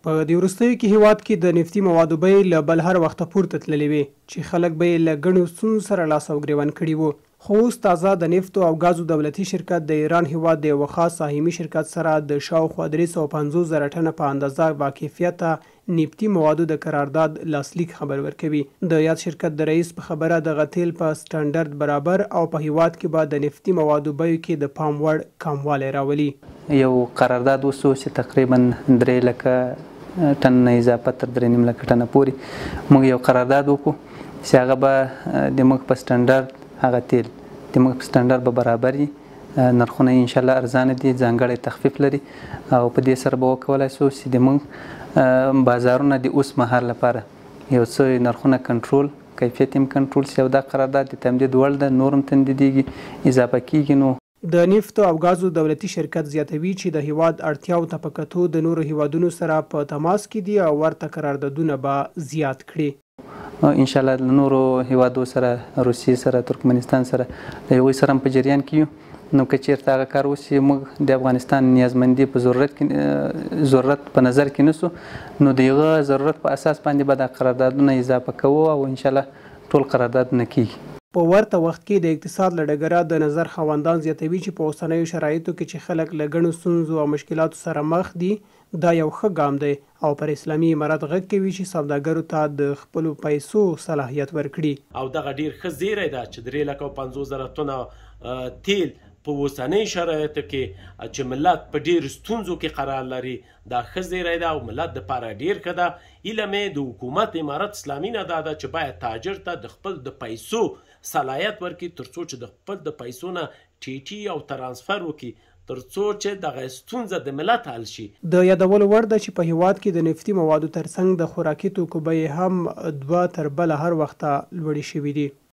په دې وروستیو کې هیواد کې د نفتي موادو بیې له بل هر وخته پورته تللې وې چې خلک به یې له ګڼو ستونزو سره لاس او ګرېوان کړي وو. خو اوس تازه د نفتو او ګازو دولتي شرکت د ایران هیواد د یوه خاص سهامي شرکت سره د شاوخوا 350,000 ټنه په اندازه باکیفیته نفتي موادو د قرارداد لاسلیک خبر ورکوي. د یاد شرکت د رئیس په خبره دغه تیل په سټنډرډ برابر او په هیواد کې به د نفتي موادو بیو کې د پام وړ کموالی راولي. یو قرارداد وسو چې تقریبا 3 لکه ټن نه اضافه تر 3.5 لکه ټنه پورې موږ یو قرارداد وکړو چې هغه به د موږ په سټنډرډ هغه تیل د موږ په سټنډرډ به برابر وي. نرخونه انشاءالله ارزانه دي، ځانګړی تخفیف لري او په دې سره به وکولی شو چې د موږ بازارونه د اوس مهال لپاره یو څه نرخونه کنټرول کیفیت هم کنټرول شي او دا قرارداد د تمدید وړ ده، نور هم تمدیدېږي، اضافه کېږي. نو د نفتو او غازو دولتي شرکت زیاتوي چې د هیواد اړتیاو ته په کتو د نورو هیوادونو سره په تماس کې دي او ورته قراردادونه به زیات کړي. انشاءالله له نورو هیوادو سره، روسیې سره، ترکمنستان سره د هغوی سره هم په جریان کې یو. نو که چېرته هغه کار وشي موږ د افغانستان نیازمندي په ضرورت په نظر کې نیسو نو د هغه ضرورت په اساس باندې به دا قراردادونه اضافه کوو او انشاءالله ټول قراردادونه کېږي. په ورته وخت کې د اقتصاد له ډګره د نظر خاوندان زیاتوي چې په اوسنیو شرایطو کې چې خلک له ګڼو ستونزو او مشکلاتو سره مخ دي دا یو ښه ګام دی او پر اسلامي امارت غږ کوي چې سوداګرو ته د خپلو پیسو صلاحیت ورکړي. او دغه ډیر ښه زیری ده چې 350,000 ټنه تیل په اوسنیو شرایطو کې چې ملت په ډیرو ستونزو کې قرار لري دا ښه زیری ده او ملت دپاره ډیر ښه ده. هیله مې د حکومت امارت اسلامي نه دا ده چې باید تاجر ته د خپل د پیسو صلاحیت ورکړي تر څو چې د خپل د پیسو نه ټیټي او ترانسفر وکړي تر څو چې دغه ستونزه د ملت حل شي. د یادولو وړ ده چې په هیواد کې د نفتي موادو ترڅنګ د خوراکي توکو بیې هم 2 تر بله هر وخته لوړې شوي دي.